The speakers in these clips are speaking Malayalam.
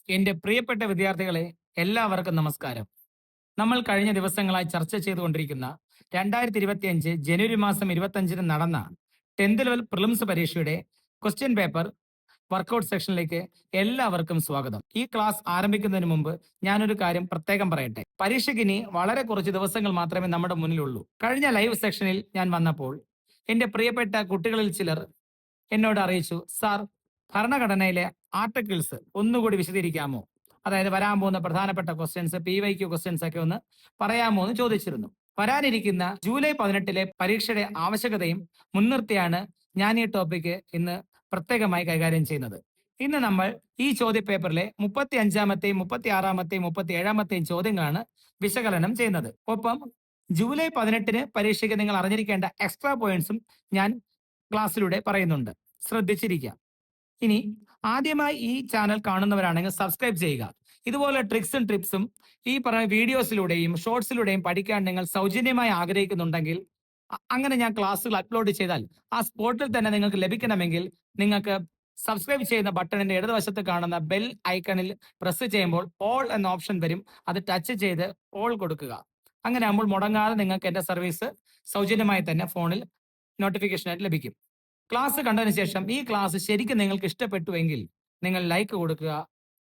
എന്റെ പ്രിയപ്പെട്ട വിദ്യാർത്ഥികളെ, എല്ലാവർക്കും നമസ്കാരം. നമ്മൾ കഴിഞ്ഞ ദിവസങ്ങളായി ചർച്ച ചെയ്തുകൊണ്ടിരിക്കുന്ന 2025 ജനുവരി മാസം 25-ന് നടന്ന 10th ലെവൽ പ്രിലിംസ് പരീക്ഷയുടെ ക്വസ്റ്റ്യൻ പേപ്പർ വർക്കൗട്ട് സെക്ഷനിലേക്ക് എല്ലാവർക്കും സ്വാഗതം. ഈ ക്ലാസ് ആരംഭിക്കുന്നതിന് മുമ്പ് ഞാനൊരു കാര്യം പ്രത്യേകം പറയട്ടെ. പരീക്ഷയ്ക്ക് ഇനി വളരെ കുറച്ച് ദിവസങ്ങൾ മാത്രമേ നമ്മുടെ മുന്നിലുള്ളൂ. കഴിഞ്ഞ ലൈവ് സെക്ഷനിൽ ഞാൻ വന്നപ്പോൾ എന്റെ പ്രിയപ്പെട്ട കുട്ടികളിൽ ചിലർ എന്നോട് അറിയിച്ചു, സാർ, ഭരണഘടനയിലെ ആർട്ടിക്കിൾസ് ഒന്നുകൂടി വിശദീകരിക്കാമോ? അതായത് വരാൻ പോകുന്ന പ്രധാനപ്പെട്ട ക്വസ്റ്റ്യൻസ്, PYQ ക്വസ്റ്റ്യൻസ് ഒക്കെ ഒന്ന് പറയാമോ എന്ന് ചോദിച്ചിരുന്നു. വരാനിരിക്കുന്ന ജൂലൈ 18-ലെ പരീക്ഷയുടെ ആവശ്യകതയും മുൻനിർത്തിയാണ് ഞാൻ ഈ ടോപ്പിക്ക് ഇന്ന് പ്രത്യേകമായി കൈകാര്യം ചെയ്യുന്നത്. ഇന്ന് നമ്മൾ ഈ ചോദ്യപേപ്പറിലെ 35-ാമത്തെയും 36-ാമത്തെയും 37-ാമത്തെയും ചോദ്യങ്ങളാണ് വിശകലനം ചെയ്യുന്നത്. ഒപ്പം ജൂലൈ 18-ന് പരീക്ഷയ്ക്ക് നിങ്ങൾ അറിഞ്ഞിരിക്കേണ്ട എക്സ്ട്രാ പോയിന്റ്സും ഞാൻ ക്ലാസ്സിലൂടെ പറയുന്നുണ്ട്. ശ്രദ്ധിച്ചിരിക്കുക. ഇനി ആദ്യമായി ഈ ചാനൽ കാണുന്നവരാണെങ്കിൽ സബ്സ്ക്രൈബ് ചെയ്യുക. ഇതുപോലെ ട്രിക്സും ടിപ്സും ഈ പറയുന്ന വീഡിയോസിലൂടെയും ഷോർട്സിലൂടെയും പഠിക്കാൻ നിങ്ങൾ സൗജന്യമായി ആഗ്രഹിക്കുന്നുണ്ടെങ്കിൽ, അങ്ങനെ ഞാൻ ക്ലാസ്സുകൾ അപ്ലോഡ് ചെയ്താൽ ആ സ്പോട്ടിൽ തന്നെ നിങ്ങൾക്ക് ലഭിക്കണമെങ്കിൽ നിങ്ങൾക്ക് സബ്സ്ക്രൈബ് ചെയ്യുന്ന ബട്ടണിന്റെ ഇടതുവശത്ത് കാണുന്ന ബെൽ ഐക്കണിൽ പ്രസ് ചെയ്യുമ്പോൾ ഓൾ എന്ന ഓപ്ഷൻ വരും. അത് ടച്ച് ചെയ്ത് ഓൾ കൊടുക്കുക. അങ്ങനെ ആകുമ്പോൾ മുടങ്ങാതെ നിങ്ങൾക്ക് എന്റെ സർവീസ് സൗജന്യമായി തന്നെ ഫോണിൽ നോട്ടിഫിക്കേഷനായിട്ട് ലഭിക്കും. ക്ലാസ് കണ്ടതിന് ശേഷം ഈ ക്ലാസ് ശരിക്കും നിങ്ങൾക്ക് ഇഷ്ടപ്പെട്ടുവെങ്കിൽ നിങ്ങൾ ലൈക്ക് കൊടുക്കുക.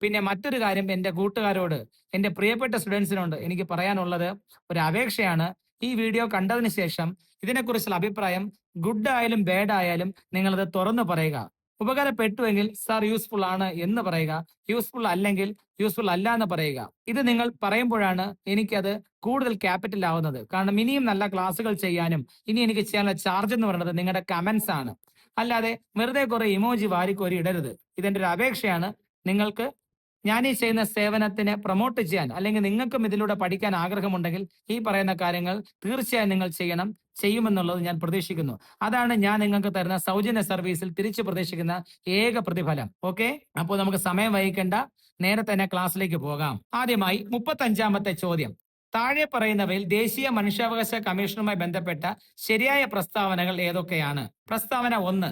പിന്നെ മറ്റൊരു കാര്യം, എൻ്റെ കൂട്ടുകാരോട്, എൻ്റെ പ്രിയപ്പെട്ട സ്റ്റുഡൻസിനോട് എനിക്ക് പറയാനുള്ളത് ഒരു അപേക്ഷയാണ്. ഈ വീഡിയോ കണ്ടതിന് ശേഷം ഇതിനെക്കുറിച്ചുള്ള അഭിപ്രായം ഗുഡ് ആയാലും ബാഡ് ആയാലും നിങ്ങളത് തുറന്നു പറയുക. ഉപകാരപ്പെട്ടുവെങ്കിൽ സാർ യൂസ്ഫുൾ ആണ് എന്ന് പറയുക, യൂസ്ഫുൾ അല്ലെങ്കിൽ യൂസ്ഫുൾ അല്ല എന്ന് പറയുക. ഇത് നിങ്ങൾ പറയുമ്പോഴാണ് എനിക്കത് കൂടുതൽ ക്യാപിറ്റൽ ആവുന്നത്. കാരണം ഇനിയും നല്ല ക്ലാസ്സുകൾ ചെയ്യാനും ഇനി എനിക്ക് ചെയ്യാനുള്ള ചാർജ് എന്ന് പറയുന്നത് നിങ്ങളുടെ കമന്റ്സ് ആണ്. അല്ലാതെ വെറുതെ കുറെ ഇമോജി വാരിക്കോരി ഇടരുത്. ഇതെന്റെ ഒരു അപേക്ഷയാണ്. നിങ്ങൾക്ക് ഞാൻ ഈ ചെയ്യുന്ന സേവനത്തിനെ പ്രൊമോട്ട് ചെയ്യാൻ, അല്ലെങ്കിൽ നിങ്ങൾക്കും ഇതിലൂടെ പഠിക്കാൻ ആഗ്രഹമുണ്ടെങ്കിൽ ഈ പറയുന്ന കാര്യങ്ങൾ തീർച്ചയായും നിങ്ങൾ ചെയ്യുമെന്നുള്ളത് ഞാൻ പ്രതീക്ഷിക്കുന്നു. അതാണ് ഞാൻ നിങ്ങൾക്ക് തരുന്ന സൗജന്യ സർവീസിൽ തിരിച്ചു പ്രതീക്ഷിക്കുന്ന ഏക പ്രതിഫലം. ഓക്കെ, അപ്പോൾ നമുക്ക് സമയം വൈകിക്കേണ്ട, നേരെ തന്നെ ക്ലാസ്സിലേക്ക് പോകാം. ആദ്യമായി 35-ാമത്തെ ചോദ്യം. താഴെ പറയുന്നവയിൽ ദേശീയ മനുഷ്യാവകാശ കമ്മീഷനുമായി ബന്ധപ്പെട്ട ശരിയായ പ്രസ്താവനകൾ ഏതൊക്കെയാണ്? പ്രസ്താവന 1,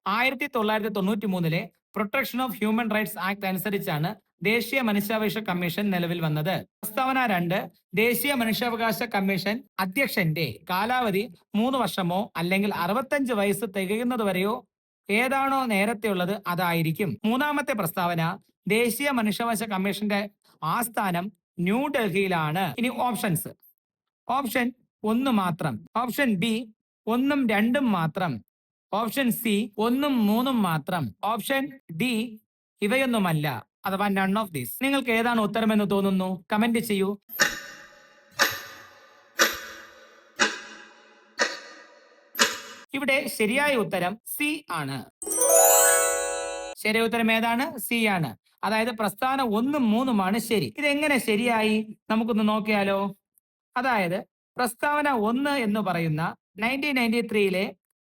1993-ലെ protection of human rights act അനുസരിച്ചാണ് ദേശീയ മനുഷ്യാവകാശ കമ്മീഷൻ നിലവിൽ വന്നത്. പ്രസ്താവന 2, ദേശീയ മനുഷ്യാവകാശ കമ്മീഷൻ അധ്യക്ഷന്റെ കാലാവധി 3 വർഷമോ അല്ലെങ്കിൽ 65 വയസ്സ് തികയുന്നതുവരെയോ ഏതാണോ നേരത്തെയുള്ളത് അതായിരിക്കും. മൂന്നാമത്തെ പ്രസ്താവന, ദേശീയ മനുഷ്യാവകാശ കമ്മീഷന്റെ ആസ്ഥാനം ന്യൂഡൽഹിയിലാണ്. ഇനി ഓപ്ഷൻസ്. ഓപ്ഷൻ 1 മാത്രം, ഓപ്ഷൻ ബി 1ഉം 2ഉം മാത്രം, ഓപ്ഷൻ സി 1ഉം 3ഉം മാത്രം, ഓപ്ഷൻ ഡി ഇവയൊന്നുമല്ല, അഥവാ നൺ ഓഫ് ദീസ്. നിങ്ങൾക്ക് ഏതാണ് ഉത്തരമെന്ന് തോന്നുന്നു? കമന്റ് ചെയ്യൂ. ഇവിടെ ശരിയായ ഉത്തരം സി ആണ്. ശരിയായ ഉത്തരം ഏതാണ്? സി ആണ്. അതായത് പ്രസ്താവന 1ഉം 3ഉമാണ് ശരി. ഇതെങ്ങനെ ശരിയായി നമുക്കൊന്ന് നോക്കിയാലോ. അതായത് പ്രസ്താവന 1 എന്ന് പറയുന്ന 1993-ലെ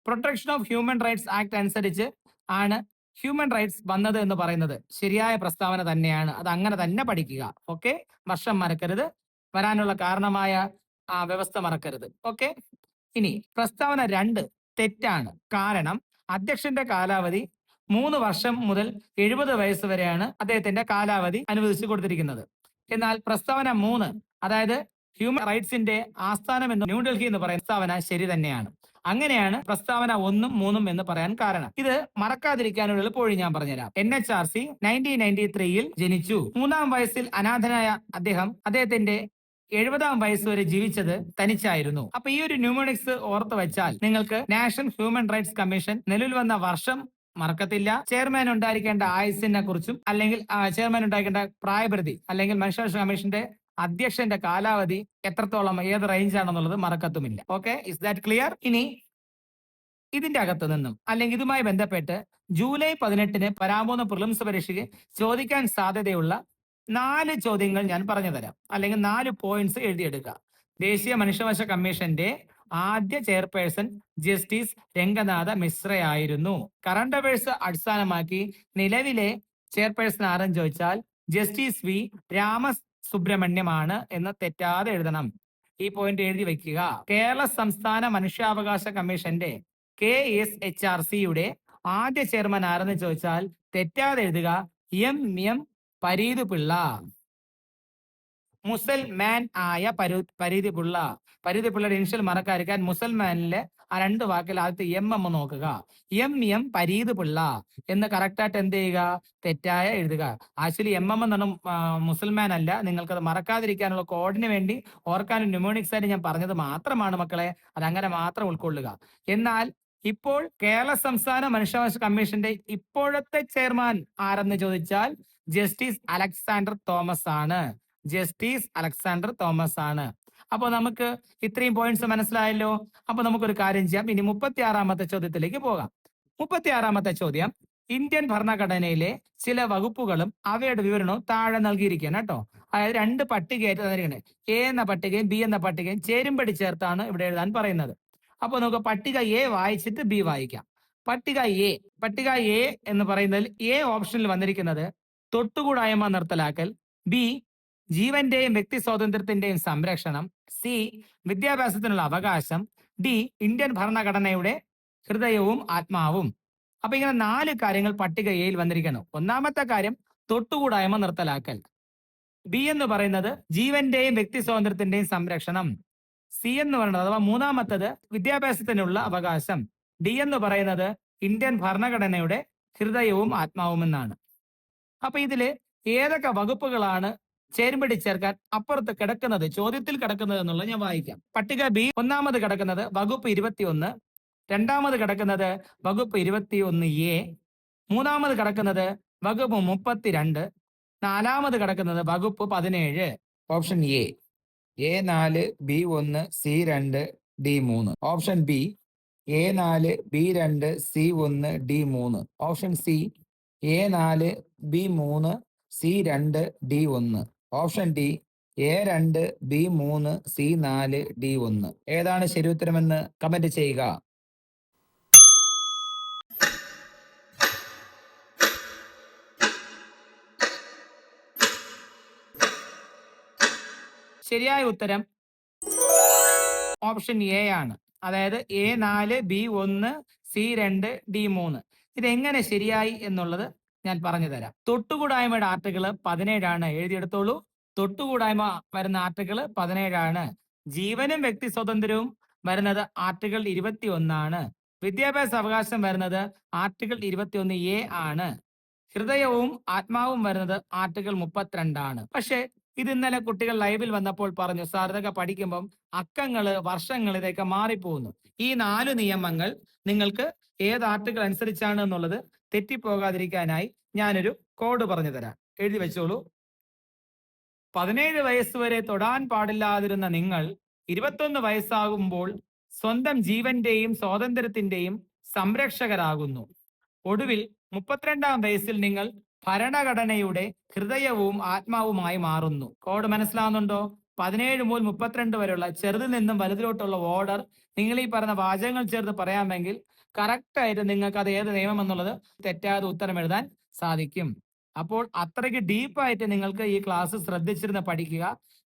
protection of human rights act അനുസരിച്ച് ആണ് ഹ്യൂമൻ റൈറ്റ്സ് വന്നത് എന്ന് പറയുന്നത് ശരിയായ പ്രസ്താവന തന്നെയാണ്. അത് അങ്ങനെ തന്നെ പഠിക്കുക. ഓക്കെ, വർഷം മറക്കരുത്, വരാനുള്ള കാരണമായ ആ വ്യവസ്ഥ മറക്കരുത്. ഓക്കെ. ഇനി പ്രസ്താവന 2 തെറ്റാണ്. കാരണം അധ്യക്ഷന്റെ കാലാവധി 3 വർഷം മുതൽ 70 വയസ്സ് വരെയാണ് അദ്ദേഹത്തിന്റെ കാലാവധി അനുവദിച്ചു കൊടുത്തിരിക്കുന്നത്. എന്നാൽ പ്രസ്താവന 3, അതായത് ഹ്യൂമൻ റൈറ്റ്സിന്റെ ആസ്ഥാനം എന്ന് ന്യൂഡൽഹി എന്ന് പറയുന്ന പ്രസ്താവന ശരി തന്നെയാണ്. അങ്ങനെയാണ് പ്രസ്താവന 1ഉം 3ഉം എന്ന് പറയാൻ കാരണം. ഇത് മറക്കാതിരിക്കാനുള്ള എളുപ്പവഴി ഞാൻ പറഞ്ഞുതരാം. NHRC 1993-ൽ ജനിച്ചു. 3-ാം വയസ്സിൽ അനാഥനായ അദ്ദേഹത്തിന്റെ 70-ാം വയസ്സ് വരെ ജീവിച്ചത് തനിച്ചായിരുന്നു. അപ്പൊ ഈ ഒരു ന്യൂമോണിക്സ് ഓർത്ത് വെച്ചാൽ നിങ്ങൾക്ക് നാഷണൽ ഹ്യൂമൻ റൈറ്റ്സ് കമ്മീഷൻ നിലവിൽ വന്ന വർഷം മറക്കത്തില്ല. ചെയർമാൻ ഉണ്ടായിരിക്കേണ്ട ആയുസിനെ കുറിച്ചും, അല്ലെങ്കിൽ ചെയർമാൻ ഉണ്ടായിരിക്കേണ്ട പ്രായപരിധി, അല്ലെങ്കിൽ മനുഷ്യാവകാശ കമ്മീഷന്റെ അധ്യക്ഷന്റെ കാലാവധി എത്രത്തോളം, ഏത് റേഞ്ച് ആണെന്നുള്ളത് മറക്കത്തുമില്ല. Okay, is that clear? ഇനി ഇതിന്റെ അകത്ത് നിന്നും, അല്ലെങ്കിൽ ഇതുമായി ബന്ധപ്പെട്ട് ജൂലൈ 18-ന് വരാൻ പോകുന്ന പ്രിലിംസ് പരീക്ഷയ്ക്ക് ചോദിക്കാൻ സാധ്യതയുള്ള 4 ചോദ്യങ്ങൾ ഞാൻ പറഞ്ഞു തരാം, അല്ലെങ്കിൽ 4 പോയിന്റ്സ് എഴുതിയെടുക്കുക. ദേശീയ മനുഷ്യാവകാശ കമ്മീഷന്റെ ആദ്യ ചെയർപേഴ്സൺ ജസ്റ്റിസ് രംഗനാഥ മിശ്രയായിരുന്നു. കറണ്ട് അഫയേഴ്സ് അടിസ്ഥാനമാക്കി നിലവിലെ ചെയർപേഴ്സൺ ആരെന്ന് ചോദിച്ചാൽ ജസ്റ്റിസ് വി രാമസുബ്രഹ്മണ്യമാണ് എന്ന് തെറ്റാതെ എഴുതണം. ഈ പോയിന്റ് എഴുതി വെക്കുക. കേരള സംസ്ഥാന മനുഷ്യാവകാശ കമ്മീഷന്റെ KSHRC-യുടെ ആദ്യ ചെയർമാൻ ആരെന്ന് ചോദിച്ചാൽ തെറ്റാതെ എഴുതുക, എം പരീത് പിള്ള. മുസൽമാൻ ആയ പരീതി പിള്ള. പരീതി പിള്ളയുടെ ഇനിഷ്യൽ മറക്കാതിരിക്കാൻ മുസൽമാനിലെ ആ രണ്ട് വാക്കിൽ ആദ്യത്തെ എം നോക്കുക. എം പരീത് പിള്ള എന്ന് കറക്റ്റായിട്ട് എന്ത് ചെയ്യുക, തെറ്റായ എഴുതുക. ആക്ച്വലി എന്നാണ് മുസൽമാൻ അല്ല. നിങ്ങൾക്കത് മറക്കാതിരിക്കാനുള്ള കോഡിന് വേണ്ടി ഓർക്കാനും ന്യൂമോണിക്സ് ആയിട്ട് ഞാൻ പറഞ്ഞത് മാത്രമാണ് മക്കളെ. അതങ്ങനെ മാത്രം ഉൾക്കൊള്ളുക. എന്നാൽ ഇപ്പോൾ കേരള സംസ്ഥാന മനുഷ്യാവകാശ കമ്മീഷന്റെ ഇപ്പോഴത്തെ ചെയർമാൻ ആരെന്ന് ചോദിച്ചാൽ ജസ്റ്റിസ് അലക്സാണ്ടർ തോമസ് ആണ്. ജസ്റ്റിസ് അലക്സാണ്ടർ തോമസ് ആണ്. അപ്പൊ നമുക്ക് ഇത്രയും പോയിന്റ്സ് മനസ്സിലായല്ലോ. അപ്പൊ നമുക്കൊരു കാര്യം ചെയ്യാം. ഇനി 36-ാമത്തെ ചോദ്യത്തിലേക്ക് പോകാം. 36-ാമത്തെ ചോദ്യം, ഇന്ത്യൻ ഭരണഘടനയിലെ ചില വകുപ്പുകളും അവയുടെ വിവരണവും താഴെ നൽകിയിരിക്കുകയാണ് കേട്ടോ. അതായത് രണ്ട് പട്ടികയായിട്ട് തന്നിരിക്കുന്നത്. എ എന്ന പട്ടികയും ബി എന്ന പട്ടികയും ചേരുംപടി ചേർത്താണ് ഇവിടെ എഴുതാൻ പറയുന്നത്. അപ്പൊ നമുക്ക് പട്ടിക എ വായിച്ചിട്ട് ബി വായിക്കാം. പട്ടിക എ എന്ന് പറയുന്നതിൽ എ ഓപ്ഷനിൽ വന്നിരിക്കുന്നത് തൊട്ടുകൂടായ്മ നിർത്തലാക്കൽ, ബി ജീവന്റെയും വ്യക്തി സ്വാതന്ത്ര്യത്തിന്റെയും സംരക്ഷണം, സി വിദ്യാഭ്യാസത്തിനുള്ള അവകാശം, ഡി ഇന്ത്യൻ ഭരണഘടനയുടെ ഹൃദയവും ആത്മാവും. അപ്പൊ ഇങ്ങനെ 4 കാര്യങ്ങൾ പട്ടിക എയിൽ വന്നിരിക്കണം. ഒന്നാമത്തെ കാര്യം തൊട്ടുകൂടായ്മ നിർത്തലാക്കൽ, ബി എന്ന് പറയുന്നത് ജീവന്റെയും വ്യക്തി സ്വാതന്ത്ര്യത്തിന്റെയും സംരക്ഷണം, സി എന്ന് പറയുന്നത് അഥവാ മൂന്നാമത്തത് വിദ്യാഭ്യാസത്തിനുള്ള അവകാശം, ഡി എന്ന് പറയുന്നത് ഇന്ത്യൻ ഭരണഘടനയുടെ ഹൃദയവും ആത്മാവും എന്നാണ്. അപ്പൊ ഇതില് ഏതൊക്കെ വകുപ്പുകളാണ് ചേരുംപടി ചേർക്കാൻ അപ്പുറത്ത് കിടക്കുന്നത്, ചോദ്യത്തിൽ കിടക്കുന്നത് എന്നുള്ളത് ഞാൻ വായിക്കാം. പട്ടിക ബി ഒന്നാമത് കിടക്കുന്നത് വകുപ്പ് 21, രണ്ടാമത് കിടക്കുന്നത് വകുപ്പ് 21A, മൂന്നാമത് കിടക്കുന്നത് വകുപ്പ് 32, നാലാമത് കിടക്കുന്നത് വകുപ്പ് 17. Option A4, B1, C2, D3. Option B A4, B2, C1, D3. Option C A4, B3, C2, D1. Option D A2, B3, C4, D1. ഏതാണ് ശരി ഉത്തരമെന്ന് കമന്റ് ചെയ്യുക. ശരിയായ ഉത്തരം ഓപ്ഷൻ എ ആണ്. അതായത് A4, B1, C2, D3. ഇതെങ്ങനെ ശരിയായി എന്നുള്ളത് ഞാൻ പറഞ്ഞു തരാം. തൊട്ടുകൂടായ്മയുടെ ആർട്ടിക്കിൾ 17 ആണ്. എഴുതിയെടുത്തോളൂ. തൊട്ടുകൂടായ്മ വരുന്ന ആർട്ടിക്കിൾ 17 ആണ്. ജീവനും വ്യക്തി സ്വാതന്ത്ര്യവും വരുന്നത് ആർട്ടിക്കിൾ 21 ആണ്. വിദ്യാഭ്യാസ അവകാശം വരുന്നത് ആർട്ടിക്കിൾ 21A ആണ്. ഹൃദയവും ആത്മാവും വരുന്നത് ആർട്ടിക്കിൾ 32 ആണ്. പക്ഷെ ഇത് ഇന്നലെ കുട്ടികൾ ലൈവിൽ വന്നപ്പോൾ പറഞ്ഞു, സാർ ഇതൊക്കെ പഠിക്കുമ്പം അക്കങ്ങള് വർഷങ്ങൾ ഇതൊക്കെ മാറിപ്പോകുന്നു. ഈ 4 നിയമങ്ങൾ നിങ്ങൾക്ക് ഏത് ആർട്ടിക്കിൾ അനുസരിച്ചാണ് എന്നുള്ളത് തെറ്റിപ്പോകാതിരിക്കാനായി ഞാനൊരു കോഡ് പറഞ്ഞു തരാം. എഴുതി വെച്ചോളൂ. 17 വയസ്സ് വരെ തൊടാൻ പാടില്ലാതിരുന്ന നിങ്ങൾ 21 വയസ്സാകുമ്പോൾ സ്വന്തം ജീവന്റെയും സ്വാതന്ത്ര്യത്തിന്റെയും സംരക്ഷകരാകുന്നു. ഒടുവിൽ 32-ാം വയസ്സിൽ നിങ്ങൾ ഭരണഘടനയുടെ ഹൃദയവും ആത്മാവുമായി മാറുന്നു. കോഡ് മനസ്സിലാവുന്നുണ്ടോ? 17 മുതൽ 32 വരെയുള്ള ചെറുതിൽ നിന്നും വലുതിലോട്ടുള്ള ഓർഡർ നിങ്ങൾ ഈ പറഞ്ഞ വാചകങ്ങൾ ചേർത്ത് പറയാമെങ്കിൽ കറക്റ്റ് ആയിട്ട് നിങ്ങൾക്ക് അത് ഏത് നിയമം എന്നുള്ളത് തെറ്റാതെ ഉത്തരം എഴുതാൻ സാധിക്കും. അപ്പോൾ അത്രയ്ക്ക് ഡീപ്പായിട്ട് നിങ്ങൾക്ക് ഈ ക്ലാസ് ശ്രദ്ധിച്ചിരുന്ന് പഠിക്കുക.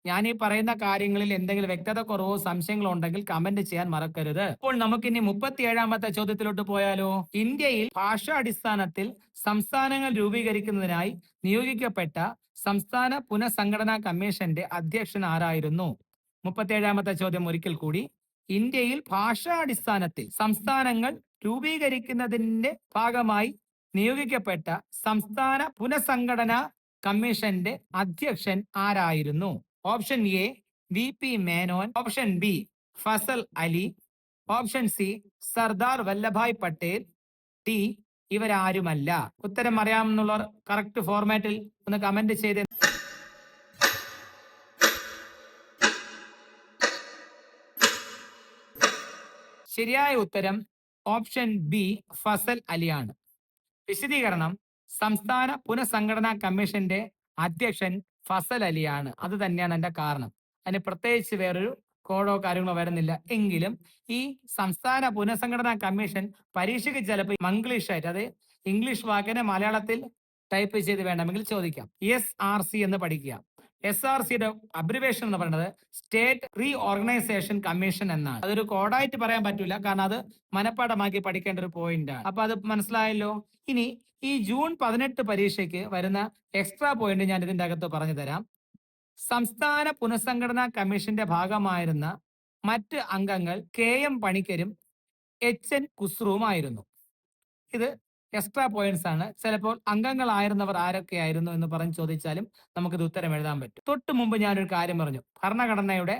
ഞാൻ ഈ പറയുന്ന കാര്യങ്ങളിൽ എന്തെങ്കിലും വ്യക്തത കുറവോ സംശയങ്ങളോ ഉണ്ടെങ്കിൽ കമന്റ് ചെയ്യാൻ മറക്കരുത്. അപ്പോൾ നമുക്കിനി 37-ാമത്തെ ചോദ്യത്തിലോട്ട് പോയാലോ. ഇന്ത്യയിൽ ഭാഷാടിസ്ഥാനത്തിൽ സംസ്ഥാനങ്ങൾ രൂപീകരിക്കുന്നതിനായി നിയോഗിക്കപ്പെട്ട സംസ്ഥാന പുനഃസംഘടനാ കമ്മീഷന്റെ അധ്യക്ഷൻ ആരായിരുന്നു? 37-ാമത്തെ ചോദ്യം ഒരിക്കൽ കൂടി. ഇന്ത്യയിൽ ഭാഷാടിസ്ഥാനത്തിൽ സംസ്ഥാനങ്ങൾ രൂപീകരിക്കുന്നതിന്റെ ഭാഗമായി നിയോഗിക്കപ്പെട്ട സംസ്ഥാന പുനഃസംഘടനാ കമ്മീഷന്റെ അധ്യക്ഷൻ ആരായിരുന്നു? Option A VP Menon, option B Fazal Ali, option C Sardar Vallabhbhai Patel, D ഇവരാരുമല്ല. ഉത്തരം അറിയാമെന്നുള്ളവർ കറക്റ്റ് ഫോർമാറ്റിൽ ഒന്ന് കമന്റ് ചെയ്ത്. ശരിയായ ഉത്തരം ഓപ്ഷൻ ബി ഫസൽ അലിയാണ്. വിശദീകരണം: സംസ്ഥാന പുനഃസംഘടനാ കമ്മീഷന്റെ അധ്യക്ഷൻ ഫസൽ അലിയാണ്. അത് തന്നെയാണ് എന്റെ കാരണം. അതിന് പ്രത്യേകിച്ച് വേറൊരു കോഡോ കാര്യങ്ങളോ വരുന്നില്ല. എങ്കിലും ഈ സംസ്ഥാന പുനഃസംഘടനാ കമ്മീഷൻ പരീക്ഷയ്ക്ക് ചിലപ്പോൾ മംഗ്ലീഷായിട്ട്, അത് ഇംഗ്ലീഷ് വാക്കിനെ മലയാളത്തിൽ ടൈപ്പ് ചെയ്ത് വേണമെങ്കിൽ ചോദിക്കാം. SRC എന്ന് പഠിക്കുക. SRCയുടെ അബ്രിവേഷൻ എന്ന് പറയുന്നത് സ്റ്റേറ്റ് റീ ഓർഗനൈസേഷൻ കമ്മീഷൻ എന്നാണ്. അതൊരു കോഡായിട്ട് പറയാൻ പറ്റൂല, കാരണം അത് മനപ്പാഠമാക്കി പഠിക്കേണ്ട ഒരു പോയിന്റ് ആണ്. അപ്പൊ അത് മനസ്സിലായല്ലോ. ഇനി ഈ ജൂൺ 18 പരീക്ഷയ്ക്ക് വരുന്ന എക്സ്ട്രാ പോയിന്റ് ഞാൻ ഇതിന്റെ അകത്ത് പറഞ്ഞു തരാം. സംസ്ഥാന പുനഃസംഘടനാ കമ്മീഷന്റെ ഭാഗമായിരുന്ന മറ്റ് അംഗങ്ങൾ KM പണിക്കരും HN കുസ്രുവുമായിരുന്നു. ഇത് എക്സ്ട്രാ പോയിന്റ്സ് ആണ്. ചിലപ്പോൾ അംഗങ്ങളായിരുന്നവർ ആരൊക്കെയായിരുന്നു എന്ന് പറഞ്ഞ് ചോദിച്ചാലും നമുക്കിത് ഉത്തരം എഴുതാൻ പറ്റും. തൊട്ട് മുമ്പ് ഞാനൊരു കാര്യം പറഞ്ഞു, ഭരണഘടനയുടെ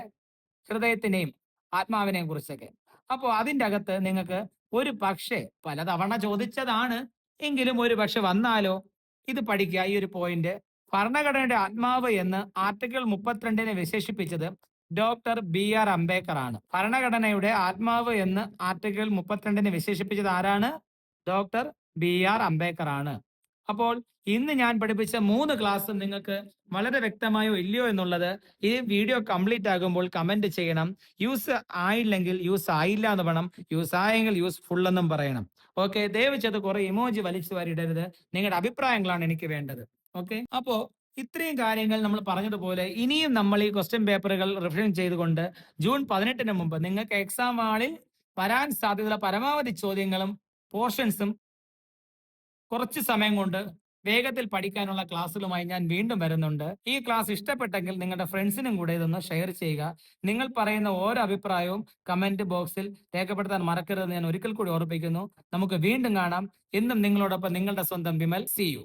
ഹൃദയത്തിനെയും ആത്മാവിനെയും കുറിച്ചൊക്കെ. അപ്പോൾ അതിൻ്റെ അകത്ത് നിങ്ങൾക്ക് ഒരു പക്ഷേ പലതവണ ചോദിച്ചതാണ്, എങ്കിലും ഒരു പക്ഷെ വന്നാലോ, ഇത് പഠിക്കുക. ഈ ഒരു പോയിന്റ്, ഭരണഘടനയുടെ ആത്മാവ് എന്ന് ആർട്ടിക്കിൾ 32 വിശേഷിപ്പിച്ചത് ഡോക്ടർ BR അംബേദ്കർ ആണ്. ഭരണഘടനയുടെ ആത്മാവ് എന്ന് ആർട്ടിക്കിൾ 32 വിശേഷിപ്പിച്ചത് ആരാണ്? ഡോക്ടർ BR അംബേദ്കർ ആണ്. അപ്പോൾ ഇന്ന് ഞാൻ പഠിപ്പിച്ച 3 ക്ലാസ് നിങ്ങൾക്ക് വളരെ വ്യക്തമായോ ഇല്ലയോ എന്നുള്ളത് ഈ വീഡിയോ കംപ്ലീറ്റ് ആകുമ്പോൾ കമന്റ് ചെയ്യണം. യൂസ് ആയില്ലെങ്കിൽ യൂസ് ആയില്ല എന്ന് വേണം, യൂസ് ആയെങ്കിൽ യൂസ് ഫുൾ എന്നും പറയണം. ഓക്കെ, ദയവ് ചെയ്ത് കുറെ ഇമോജി വലിച്ചു വാരിയിടരുത്. നിങ്ങളുടെ അഭിപ്രായങ്ങളാണ് എനിക്ക് വേണ്ടത്. ഓക്കെ, അപ്പോ ഇത്രയും കാര്യങ്ങൾ നമ്മൾ പറഞ്ഞതുപോലെ ഇനിയും നമ്മൾ ഈ ക്വസ്റ്റ്യൻ പേപ്പറുകൾ റിവിഷൻ ചെയ്തുകൊണ്ട് ജൂൺ 18 മുമ്പ് നിങ്ങൾക്ക് എക്സാം ഹാളിൽ വരാൻ സാധ്യതയുള്ള പരമാവധി ചോദ്യങ്ങളും പോർഷൻസും കുറച്ച് സമയം കൊണ്ട് വേഗത്തിൽ പഠിക്കാനുള്ള ക്ലാസ്സുകളുമായി ഞാൻ വീണ്ടും വരുന്നുണ്ട്. ഈ ക്ലാസ് ഇഷ്ടപ്പെട്ടെങ്കിൽ നിങ്ങളുടെ ഫ്രണ്ട്സിനും കൂടെ ഇതൊന്ന് ഷെയർ ചെയ്യുക. നിങ്ങൾ പറയുന്ന ഓരോ അഭിപ്രായവും കമന്റ് ബോക്സിൽ രേഖപ്പെടുത്താൻ മറക്കരുതെന്ന് ഞാൻ ഒരിക്കൽ കൂടി ഓർമ്മിപ്പിക്കുന്നു. നമുക്ക് വീണ്ടും കാണാം. എന്നും നിങ്ങളോടൊപ്പം നിങ്ങളുടെ സ്വന്തം വിമൽ. See you.